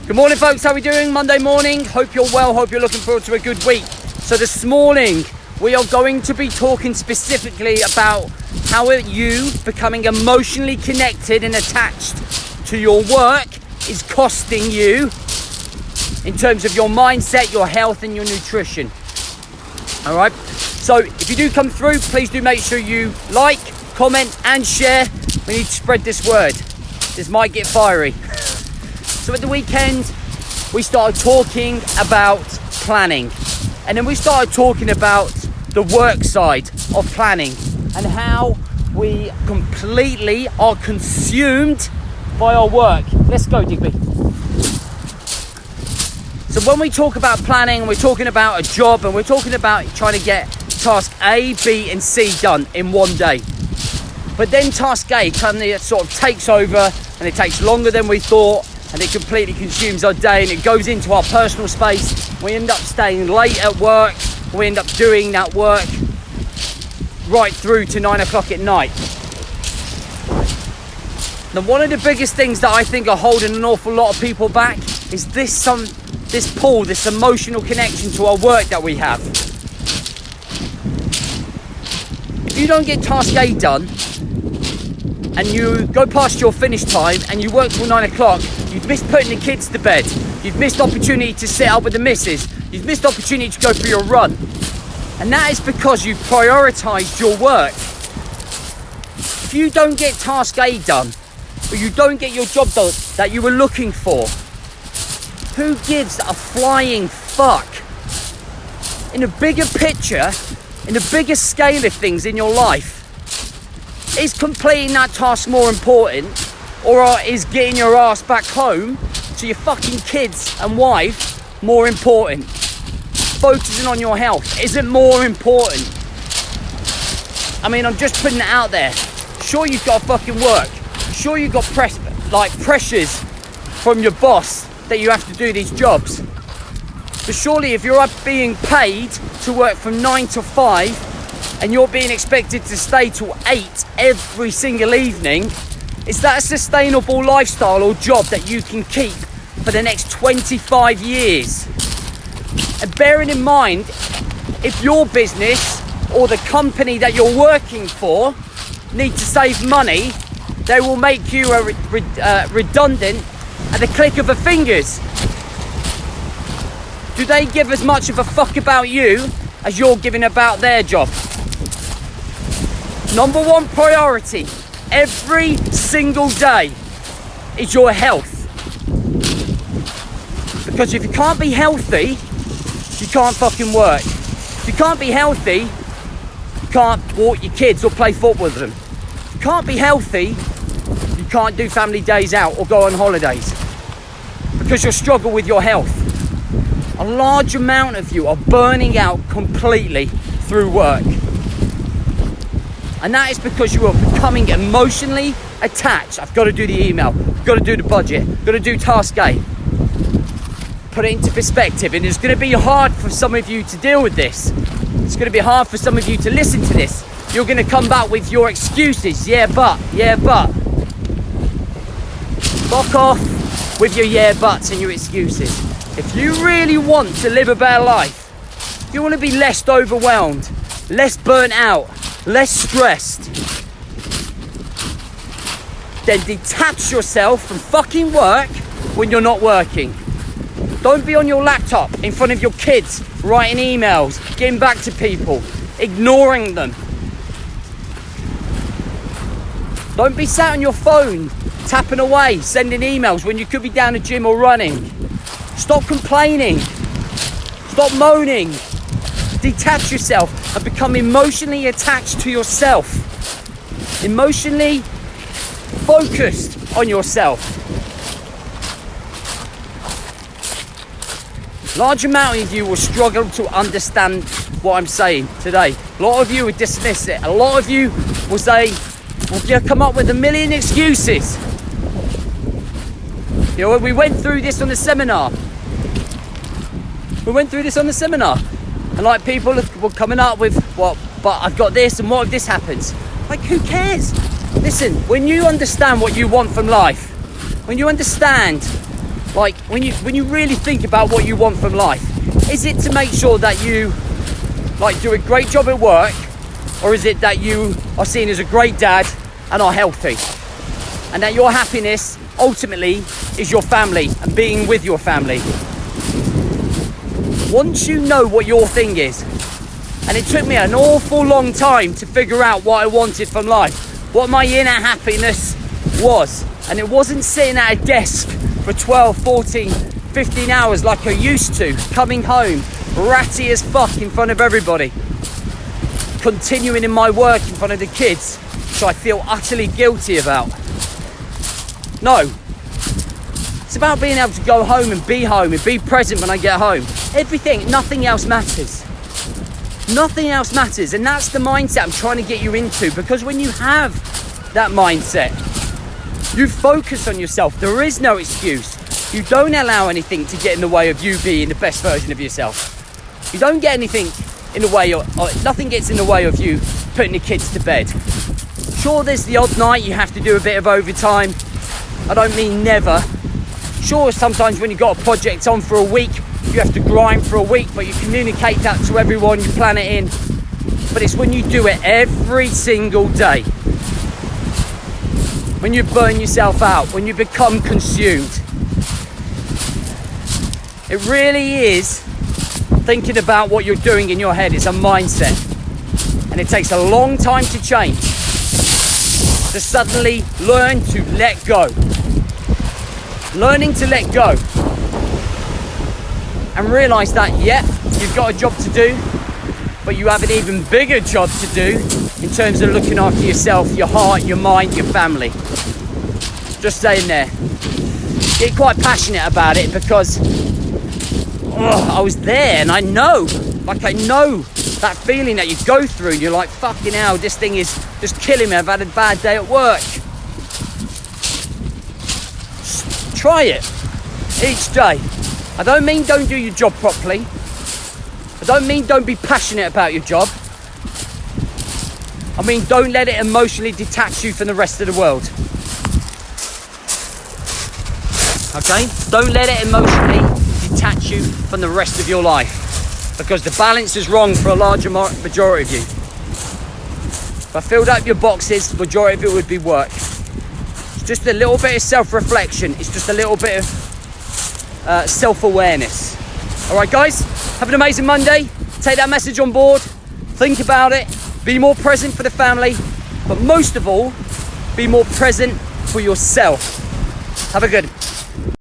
Good morning, folks. How are we doing? Monday morning. Hope you're well. Hope you're looking forward to a good week. So this morning, we are going to be talking specifically about how you becoming emotionally connected and attached to your work is costing you in terms of your mindset, your health, and your nutrition. All right. So if you do come through, please do make sure you like, comment, and share. We need to spread this word. This might get fiery. So at the weekend, we started talking about planning. And then we started talking about the work side of planning and how we completely are consumed by our work. Let's go, Digby. So when we talk about planning, we're talking about a job and we're talking about trying to get task A, B, and C done in one day. But then task A sort of takes over and it takes longer than we thought. And it completely consumes our day and it goes into our personal space. We end up staying late at work. We end up doing that work right through to 9 o'clock at night. Now, one of the biggest things that I think are holding an awful lot of people back is this pull, this emotional connection to our work that we have. If you don't get task A done, and you go past your finish time and you work till 9 o'clock, you've missed putting the kids to bed. You've missed opportunity to sit up with the missus. You've missed opportunity to go for your run. And that is because you've prioritised your work. If you don't get task A done, or you don't get your job done that you were looking for, who gives a flying fuck? In a bigger picture, in the bigger scale of things in your life, is completing that task more important, or is getting your ass back home to your fucking kids and wife more important? Focusing on your health, is it more important? I mean, I'm just putting it out there. Sure, you've got to fucking work. Sure, you've got pressures from your boss that you have to do these jobs. But surely if you're being paid to work from 9 to 5, and you're being expected to stay till 8 every single evening, is that a sustainable lifestyle or job that you can keep for the next 25 years? And bearing in mind, if your business or the company that you're working for need to save money, they will make you redundant at the click of a fingers. Do they give as much of a fuck about you as you're giving about their job? Number one priority every single day is your health. Because if you can't be healthy, you can't fucking work. If you can't be healthy, you can't walk your kids or play football with them. If you can't be healthy, you can't do family days out or go on holidays. Because you'll struggle with your health. A large amount of you are burning out completely through work. And that is because you are becoming emotionally attached. I've got to do the email, I've got to do the budget, I've got to do task A. Put it into perspective, and it's going to be hard for some of you to deal with this. It's going to be hard for some of you to listen to this. You're going to come back with your excuses. Yeah, but. Fuck off with your yeah, buts and your excuses. If you really want to live a better life, if you want to be less overwhelmed, less burnt out, less stressed, then detach yourself from fucking work when you're not working. Don't be on your laptop in front of your kids writing emails, getting back to people, ignoring them. Don't be sat on your phone tapping away, sending emails when you could be down the gym or running. Stop complaining. Stop moaning. Detach yourself and become emotionally attached to yourself. Emotionally focused on yourself. Large amount of you will struggle to understand what I'm saying today. A lot of you will dismiss it. A lot of you will say, well, come up with a million excuses. You know, we went through this on the seminar. And like people were coming up with, well, but I've got this, and what if this happens? Like, who cares? Listen, when you understand what you want from life, when you understand Like, when you really think about what you want from life, is it to make sure that you like do a great job at work, or is it that you are seen as a great dad and are healthy, and that your happiness ultimately is your family and being with your family? Once you know what your thing is, and it took me an awful long time to figure out what I wanted from life, what my inner happiness was, and it wasn't sitting at a desk for 12, 14, 15 hours like I used to, coming home ratty as fuck in front of everybody, continuing in my work in front of the kids, which I feel utterly guilty about. No, it's about being able to go home and be present when I get home. Everything, nothing else matters. Nothing else matters, and that's the mindset I'm trying to get you into, because when you have that mindset, you focus on yourself. There is no excuse. You don't allow anything to get in the way of you being the best version of yourself. You don't get anything in the way, or nothing gets in the way of you putting the kids to bed. Sure, there's the odd night you have to do a bit of overtime. I don't mean never. Sure, sometimes when you've got a project on for a week, you have to grind for a week, but you communicate that to everyone, you plan it in. But it's when you do it every single day, when you burn yourself out, when you become consumed. It really is thinking about what you're doing in your head. It's a mindset, and it takes a long time to change, to suddenly learn to let go. Learning to let go and realize that, yeah, you've got a job to do, but you have an even bigger job to do in terms of looking after yourself, your heart, your mind, your family. Just staying there. Get quite passionate about it, because I was there, and I know that feeling that you go through, and you're like, fucking hell, this thing is just killing me. I've had a bad day at work. Try it each day. I don't mean don't do your job properly. I don't mean don't be passionate about your job. I mean don't let it emotionally detach you from the rest of the world. Okay? Don't let it emotionally detach you from the rest of your life, because the balance is wrong for a larger majority of you. If I filled up your boxes, the majority of it would be work. It's just a little bit of self-reflection. It's just a little bit of self-awareness. All right, guys, have an amazing Monday. Take that message on board. Think about it. Be more present for the family, but most of all, be more present for yourself. Have a good